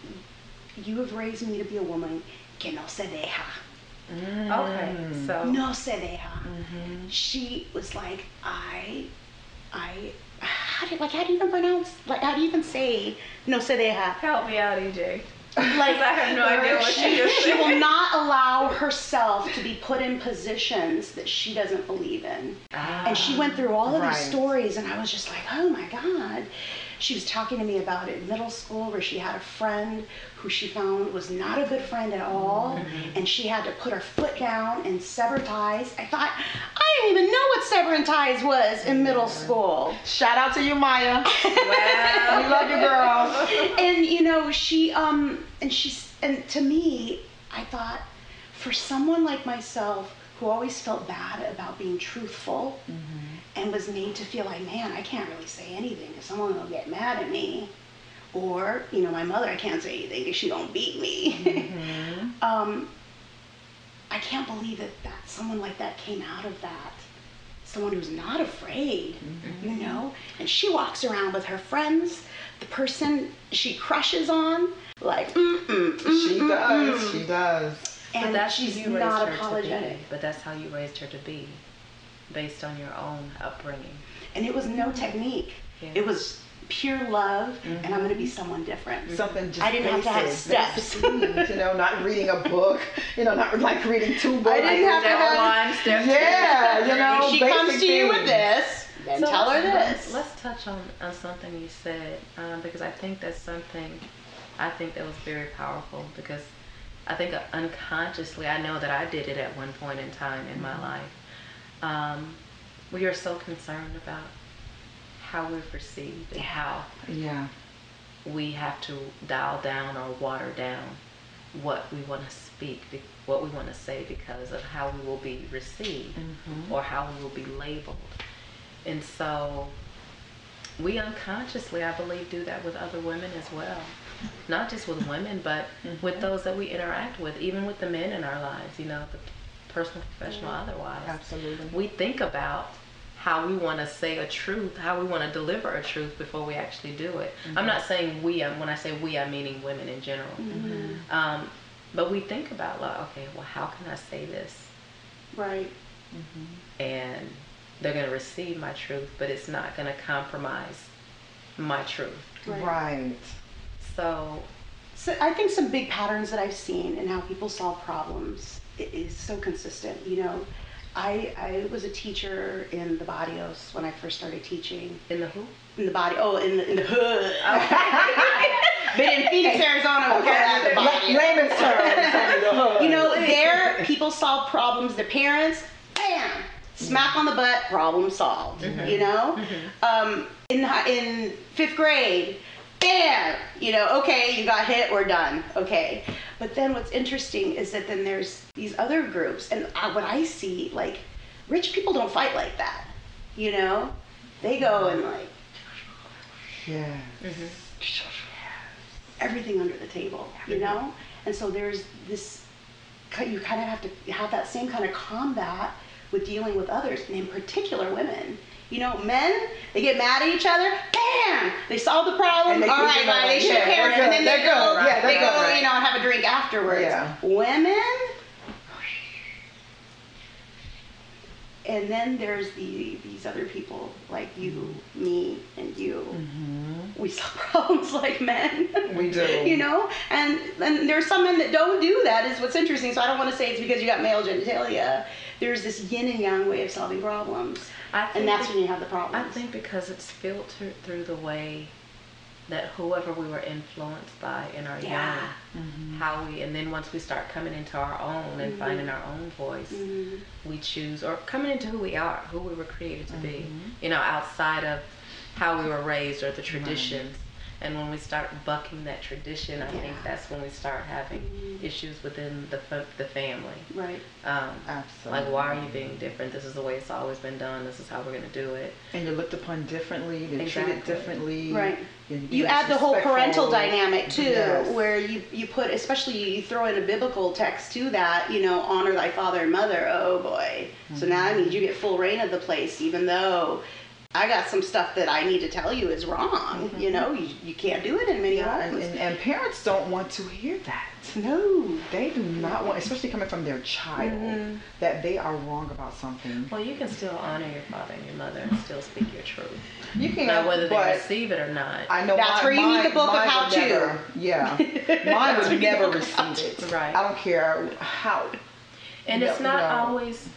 have raised me to be a woman que no se deja. Okay, so. No se deja. She was like, how do you even pronounce, like, how do you even say no se deja? Help me out, EJ. Like, I have no idea what she is she will not allow herself to be put in positions that she doesn't believe in. And she went through all of these stories, and I was just like, oh my God. She was talking to me about it in middle school, where she had a friend who she found was not a good friend at all, and she had to put her foot down and sever ties. I thought, I didn't even know what severing ties was in middle school. Shout out to you, Maya. Wow. We love you, girl. And you know, and to me, I thought, for someone like myself who always felt bad about being truthful, and was made to feel like, man, I can't really say anything because someone will get mad at me. Or, you know, my mother, I can't say anything because she don't beat me. I can't believe that someone like that came out of that. Someone who's not afraid, you know? And she walks around with her friends, the person she crushes on, like, She does. She does. And But that's she's who you raised not her apologetic. to be. But that's how you raised her to be, based on your own upbringing. And it was no technique. Yeah. It was pure love, and I'm going to be someone different. Something just I didn't have to have steps. basic, you know, not reading a book, you know, not like reading 2 books. I didn't have to Step have. one, step Yeah, two. you know, If she basic comes to you with things. this, then So tell her let's- this. Let's touch on something you said, because I think that's something, I think that was very powerful, because I think unconsciously, I know that I did it at one point in time in my life. We are so concerned about how we're perceived and how we have to dial down or water down what we want to speak, what we want to say, because of how we will be received or how we will be labeled. And so we unconsciously, I believe, do that with other women as well. Not just with women, but with those that we interact with, even with the men in our lives, you know, the personal, professional, otherwise. Absolutely. We think about how we want to say a truth, how we want to deliver a truth before we actually do it. I'm not saying we, when I say we, I'm meaning women in general. But we think about, like, okay, well, how can I say this? Right. And they're going to receive my truth, but it's not going to compromise my truth. Right. So I think some big patterns that I've seen in how people solve problems is so consistent. You know, I was a teacher in the barrios when I first started teaching. in the who? In the body, in the hood. But in Phoenix, Arizona, we call that the barrio. Layman's terms. You know, there people solve problems. The parents, bam, smack on the butt, problem solved. You know, in 5th grade, bam, you know, okay, you got hit, we're done, okay. But then what's interesting is that then there's these other groups, and what I see, like, rich people don't fight like that, you know? They go and, like, everything under the table, you know? And so there's this, you kind of have to have that same kind of combat with dealing with others, and in particular women. You know, men, they get mad at each other, bam, they solve the problem, all right, bye, they shake hands, and then they go, you know, and have a drink afterwards. Yeah. Women, and then there's these other people, like you, me, and you. We solve problems like men. We do. You know, and there's some men that don't do that, is what's interesting. So I don't want to say it's because you got male genitalia. There's this yin and yang way of solving problems. And that's when you have the problems. I think because it's filtered through the way that whoever we were influenced by in our young, how we, and then once we start coming into our own and finding our own voice, we choose, or coming into who we are, who we were created to be, you know, outside of how we were raised or the traditions. And when we start bucking that tradition, I think that's when we start having issues within the family. Right. Absolutely. Like, why are you being different? This is the way it's always been done. This is how we're going to do it. And you're looked upon differently. You're treated differently. Right. You add the whole parental dynamic too, Yes. where you put, especially you throw in a biblical text to that, you know, honor thy father and mother. Oh boy. So now that means you get full reign of the place, even though I got some stuff that I need to tell you is wrong. You know, you can't do it in many homes. And parents don't want to hear that. No. They do not want, especially coming from their child, that they are wrong about something. Well, you can still honor your father and your mother and still speak your truth. You can, Now, whether they but receive it or not. I know That's where you need the book of mine how would to. never, mine would never receive it. Right. I don't care how. And it's not No. always,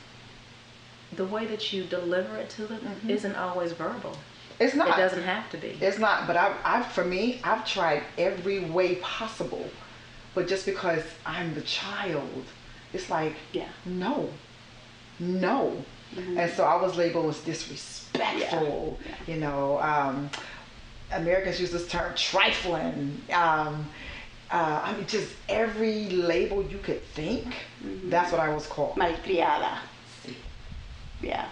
the way that you deliver it to them isn't always verbal. It's not. It doesn't have to be. It's not, but for me, I've tried every way possible. But just because I'm the child, it's like, no. And so I was labeled as disrespectful, you know. Americans use this term, trifling. I mean, just every label you could think, that's what I was called. Malcriada. Yeah.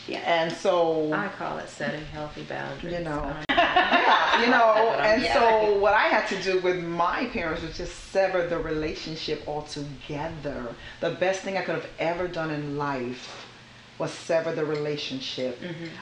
And so I call it setting healthy boundaries. you know, you know, and so what I had to do with my parents was just sever the relationship altogether. The best thing I could have ever done in life was sever the relationship.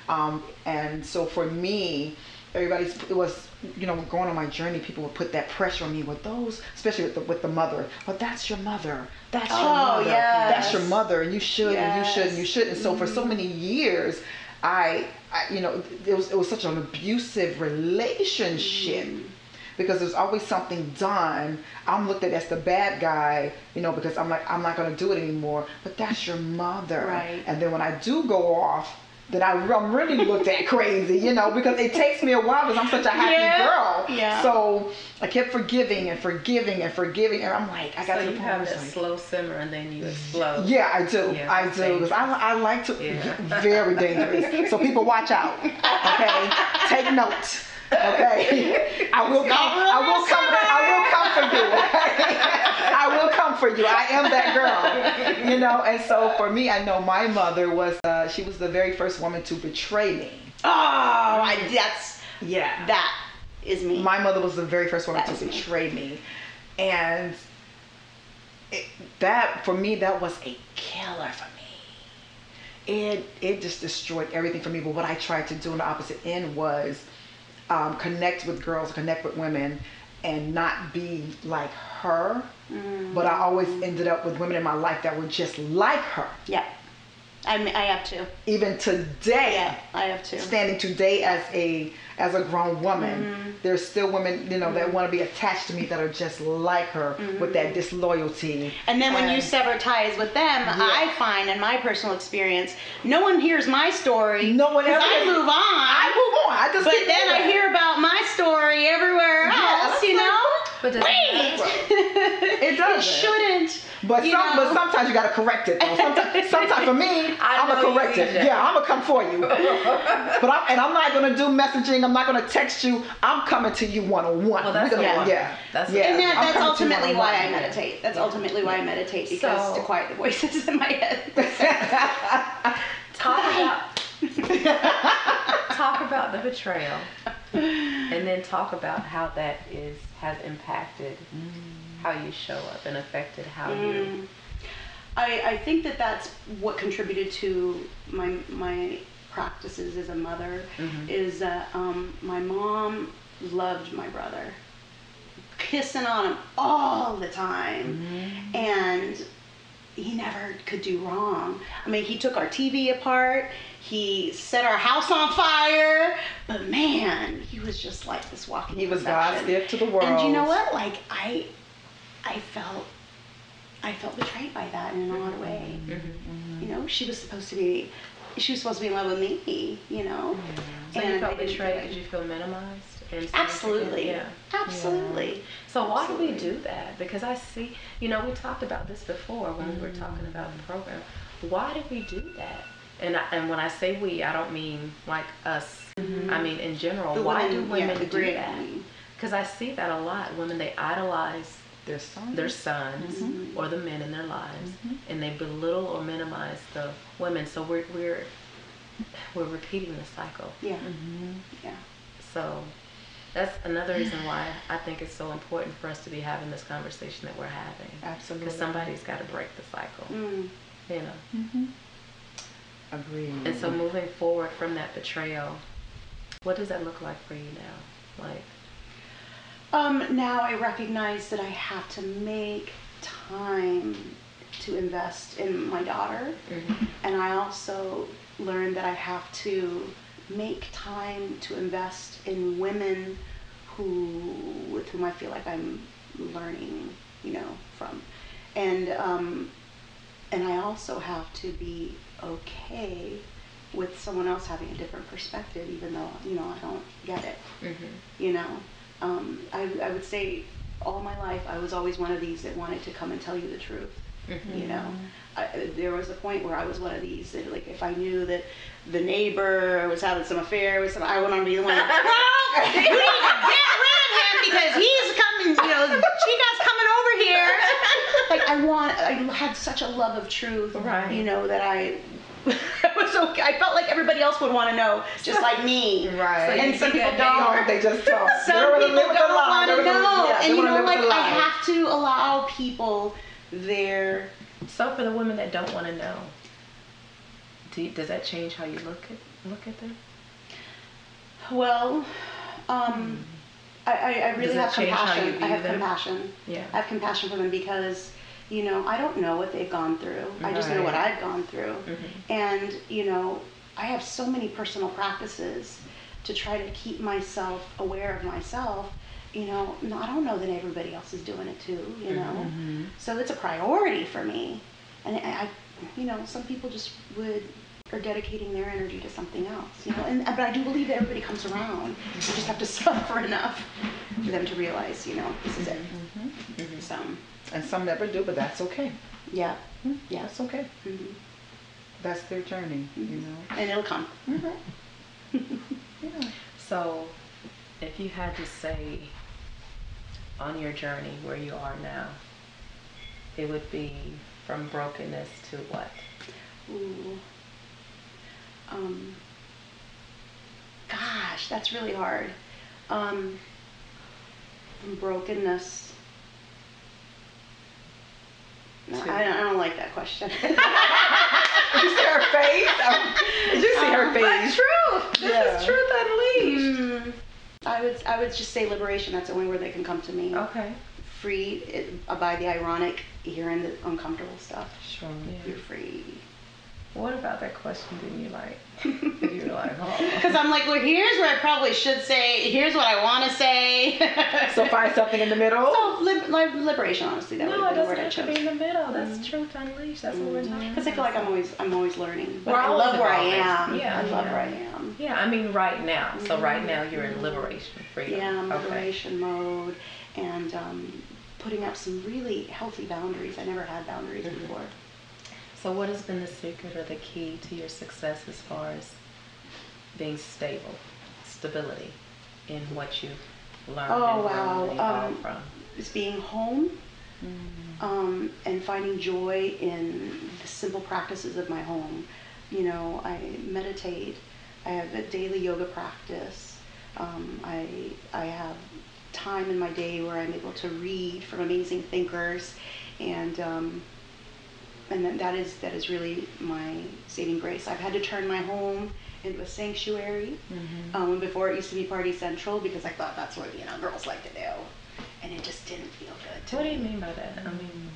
And so for me, it was, you know, going on my journey, people would put that pressure on me with those, especially with the mother. But that's your mother. That's your mother. That's your mother, and you should, and you should, and you should. And so for so many years, I you know, it was such an abusive relationship. Because there's always something done. I'm looked at as the bad guy, you know, because I'm like, I'm not going to do it anymore. But that's your mother. Right. And then when I do go off, then I'm really looked at crazy, you know, because it takes me a while because I'm such a happy girl. Yeah. So I kept forgiving and forgiving and forgiving, and I'm like, I got So to the you point have where that it's like, slow simmer and then you explode. yeah, I do. Yeah, I do. Because I like to, very dangerous. So people watch out, okay? Take note. Okay, I will come for you. Okay? I will come for you. I am that girl, you know. And so for me, I know my mother was. She was the very first woman to betray me. That is me. My mother was the very first woman to betray me, and that for me, that was a killer for me. it just destroyed everything for me. But what I tried to do on the opposite end was connect with girls, connect with women, and not be like her. But I always ended up with women in my life that were just like her. Yeah. I have to. Even today. Yeah, I have to. Standing today as a grown woman, there's still women, that want to be attached to me that are just like her with that disloyalty. And then when you sever ties with them, I find in my personal experience, no one hears my story. No one ever. I move on. I just. But then I hear about my story everywhere else. But it does. It shouldn't. But sometimes you gotta correct it though. Sometimes for me, I'm gonna correct it. Yeah, I'm gonna come for you. I'm not gonna do messaging. I'm not gonna text you. I'm coming to you one-on-one. Well, that's And that's ultimately why I meditate. That's ultimately why I meditate, because to quiet the voices in my head. Talk about the betrayal, and then talk about how that has impacted how you show up and affected how you. I think that's what contributed to my practices as a mother, is that my mom loved my brother, kissing on him all the time, and he never could do wrong. I mean, he took our TV apart, he set our house on fire, but man, he was just like this walking He was perfection. God's gift to the world. And you know what? Like, I felt betrayed by that in an odd way. She was supposed to be in love with me, So you felt betrayed? Did you feel minimized? Absolutely. Yeah. Absolutely. Yeah. So why do we do that? Because I see, we talked about this before when we were talking about the program. Why do we do that? And when I say we, I don't mean like us. I mean in general. Why do women do that? Because I see that a lot. Women, they idolize their sons or the men in their lives, and they belittle or minimize the women. So we're repeating the cycle. Yeah. So that's another reason why I think it's so important for us to be having this conversation that we're having. Absolutely. Because somebody's got to break the cycle. Agreed. And so moving forward from that betrayal, what does that look like for you now? Now I recognize that I have to make time to invest in my daughter, and I also learned that I have to make time to invest in women with whom I feel like I'm learning, from, and I also have to be okay with someone else having a different perspective, even though I don't get it. I would say all my life I was always one of these that wanted to come and tell you the truth. There was a point where I was one of these that, like, if I knew that the neighbor was having some affair with I wouldn't be the one. You need to get rid of him because he's coming. Chica's coming over here. Like I had such a love of truth. Right. That I was okay. I felt like everybody else would want to know, just like me. Right. And some people don't. They just don't. Some people don't want to know. And I have to allow people their. So for the women that don't want to know, does that change how you look at them? Well, I really have compassion. I have compassion. Yeah. I have compassion for them because, I don't know what they've gone through. I just know what I've gone through. And, I have so many personal practices to try to keep myself aware of myself. I don't know that everybody else is doing it too, So it's a priority for me. And I some people just are dedicating their energy to something else, but I do believe that everybody comes around. You just have to suffer enough for them to realize, this is it. So. And some never do, but that's okay. Yeah. Yeah, that's okay. That's their journey, And it'll come. So, if you had to say on your journey where you are now, it would be from brokenness to what? Gosh, that's really hard. From brokenness. No, I don't like that question. Is there a face? Did you see her But face? truth. This is Yeah. truth unleashed. I would just say liberation. That's the only word that can come to me. Okay. Free by the ironic, hearing the uncomfortable stuff. Sure. You're free. What about that question didn't you like? You were like, oh. Because I'm like, well, here's where I probably should say. Here's what I want to say. So find something in the middle. So liberation, honestly, that would No, be it the word doesn't I have to be chose. in the middle. That's truth unleashed. That's what we're talking about. Because I feel like I'm always learning. But We're I always love where I evolving. am. Yeah, I love yeah. where I am. Yeah, I mean right now. So right now you're in liberation, freedom. Yeah, I'm Okay. liberation mode, and putting up some really healthy boundaries. I never had boundaries before. So what has been the secret or the key to your success as far as being stable, stability in what you've learned Oh, and grown wow. and evolved from? It's being home, and finding joy in the simple practices of my home. You know, I meditate. I have a daily yoga practice. I have time in my day where I'm able to read from amazing thinkers, and then that is really my saving grace. I've had to turn my home into a sanctuary. Before it used to be party central because I thought that's what girls like to do, and it just didn't feel good to What do me. you mean by that? I mean,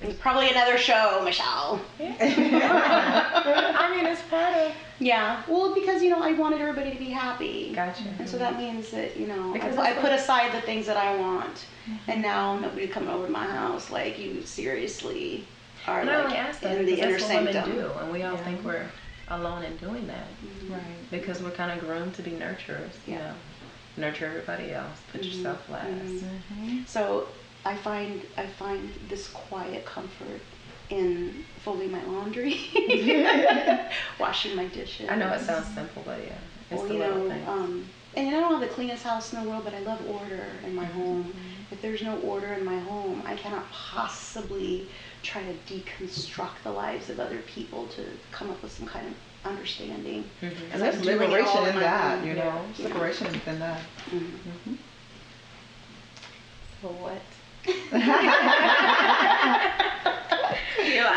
It's probably another show, Michelle. I mean, it's part of. Yeah, well, because I wanted everybody to be happy. Gotcha. And so that means that Because I that's put what- aside the things that I want, and now nobody coming over to my house like you seriously are And I only like ask that in the because inner that's what women sanctum. do, and we all think we're alone in doing that Right. because we're kind of groomed to be nurturers. You know, nurture everybody else, put yourself last. So I find this quiet comfort in folding my laundry, washing my dishes. I know it sounds simple, but yeah, it's Well, the little things. And I don't have the cleanest house in the world, but I love order in my home. If there's no order in my home, I cannot possibly try to deconstruct the lives of other people to come up with some kind of understanding. And there's I'm doing it liberation all in my that, home. you know. Yeah. Liberation in that. So what?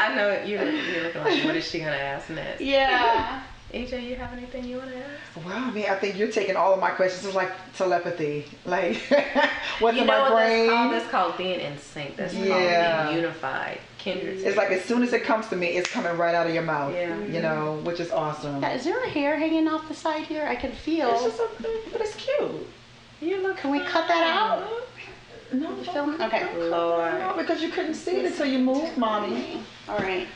I know you're looking like, what is she gonna ask next? Yeah. EJ, you have anything you want to ask? Wow, I mean, I think you're taking all of my questions. It's like telepathy. Like, what's You in know my what brain? that's called being in sync. That's Yeah. called being unified, kindred. It's like as soon as it comes to me, it's coming right out of your mouth. Yeah. You know, which is awesome. Is there a hair hanging off the side here? I can feel. It's just but it's cute. You look. Can we cut that out? No, The film? Okay. no, because you couldn't see it until you moved, mommy. All right.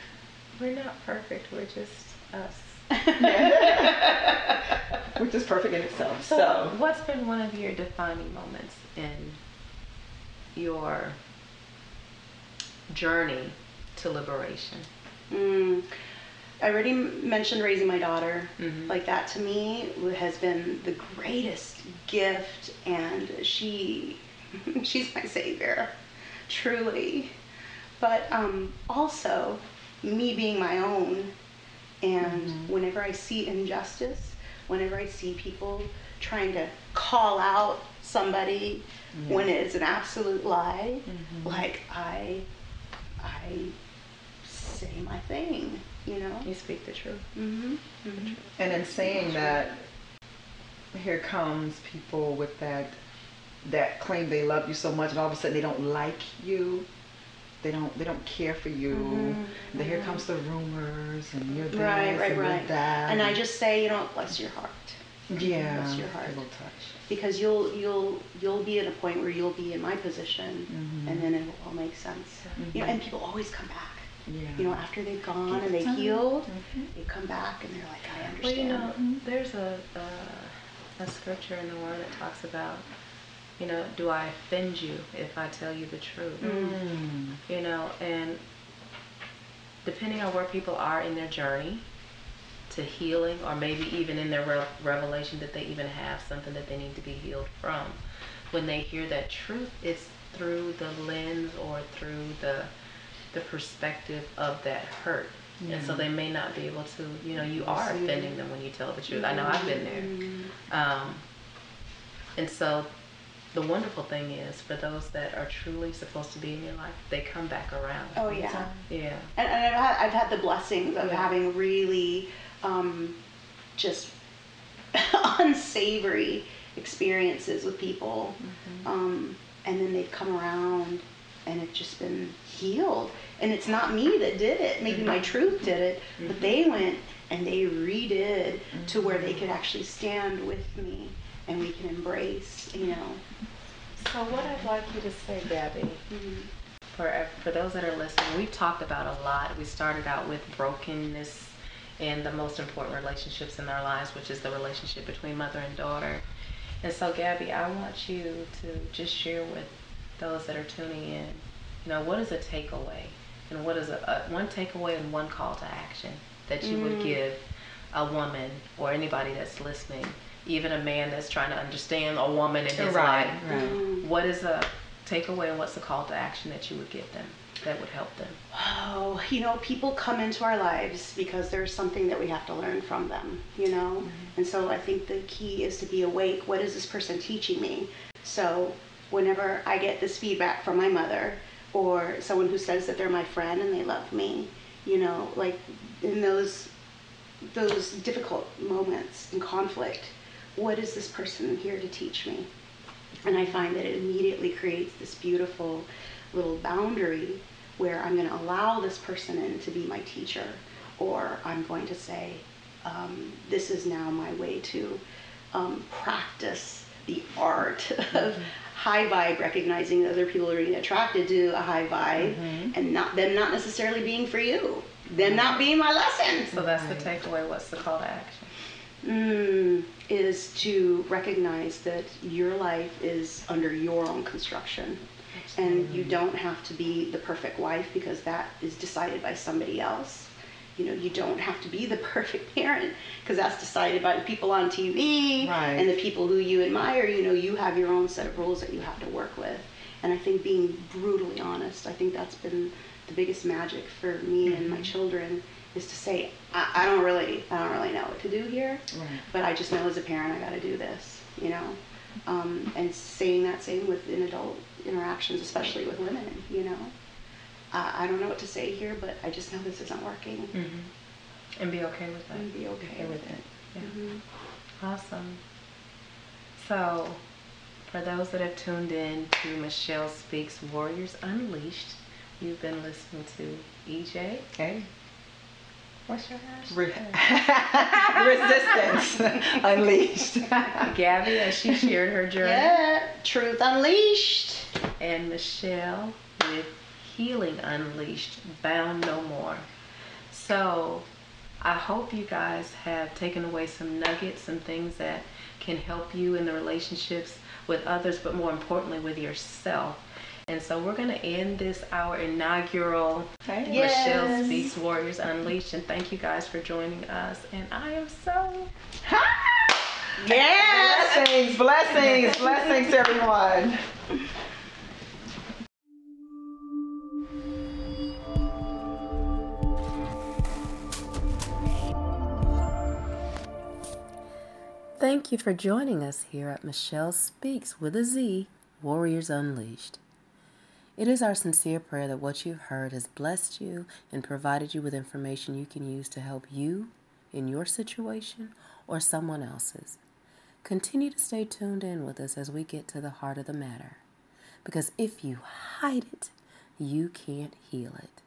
We're not perfect. We're just us. Which is perfect in itself. So, what's been one of your defining moments in your journey to liberation? I already mentioned raising my daughter. Mhm. Like that to me has been the greatest gift, and she's my savior, truly. But also me being my own, and whenever I see injustice, whenever I see people trying to call out somebody when it's an absolute lie, like I say my thing, You speak the truth. Mm-hmm. And in saying that, here comes people with that claim they love you so much, and all of a sudden they don't like you. They don't care for you. Then here comes the rumors, and you're this, and you're that. And I just say, bless your heart. Yeah, Bless your heart. a little touch. Because you'll be at a point where you'll be in my position, and then it will all make sense. And people always come back. Yeah. After they've gone and they've healed, they come back and they're like, I understand. There's a scripture in the Word that talks about, do I offend you if I tell you the truth? And depending on where people are in their journey to healing, or maybe even in their revelation that they even have something that they need to be healed from, when they hear that truth, it's through the lens or through the perspective of that hurt. And so they may not be able to, you are offending them when you tell the truth. I know I've been there. And so the wonderful thing is, for those that are truly supposed to be in your life, they come back around. Oh yeah. Yeah. And I've had the blessings of having really just unsavory experiences with people, and then they've come around and it's just been healed. And it's not me that did it. Maybe my truth did it, but they went and they redid to where they could actually stand with me and we can embrace, you know. So what I'd like you to say, Gabby, for those that are listening, we've talked about a lot. We started out with brokenness in the most important relationships in our lives, which is the relationship between mother and daughter. And so, Gabby, I want you to just share with those that are tuning in, you know, what is a takeaway? And what is one takeaway and one call to action that you would give a woman or anybody that's listening, even a man that's trying to understand a woman in his life? Right. What is a takeaway and what's the call to action that you would give them that would help them? Oh, you know, people come into our lives because there's something that we have to learn from them, you know? And so I think the key is to be awake. What is this person teaching me? So whenever I get this feedback from my mother or someone who says that they're my friend and they love me, you know, like in those difficult moments in conflict, what is this person here to teach me? And I find that it immediately creates this beautiful little boundary where I'm going to allow this person in to be my teacher, or I'm going to say, this is now my way to practice the art of high vibe, recognizing that other people are being attracted to a high vibe, and them not necessarily being for you, them not being my lesson. So that's the takeaway. What's the call to action? Is to recognize that your life is under your own construction. And you don't have to be the perfect wife because that is decided by somebody else. You know, you don't have to be the perfect parent because that's decided by the people on TV and the people who you admire. You know, you have your own set of rules that you have to work with. And I think being brutally honest, I think that's been the biggest magic for me and my children, is to say, I don't really know what to do here, but I just know as a parent I got to do this, you know. And saying that same within adult interactions, especially with women, you know. I don't know what to say here, but I just know this isn't working. And be okay with that. And be okay with it. Yeah. Awesome. So, for those that have tuned in to Michelle Speaks Warriors Unleashed, you've been listening to EJ. Hey. What's your hash? Resistance Unleashed. Gabby, as she shared her journey. Yeah, Truth Unleashed. And Michelle with Healing Unleashed, Bound No More. So I hope you guys have taken away some nuggets and things that can help you in the relationships with others, but more importantly with yourself. And so we're going to end this, our inaugural Michelle Speaks Warriors Unleashed. And thank you guys for joining us. And I am so... Yes! Blessings, everyone. Thank you for joining us here at Michelle Speaks with a Z, Warriors Unleashed. It is our sincere prayer that what you've heard has blessed you and provided you with information you can use to help you in your situation or someone else's. Continue to stay tuned in with us as we get to the heart of the matter, because if you hide it, you can't heal it.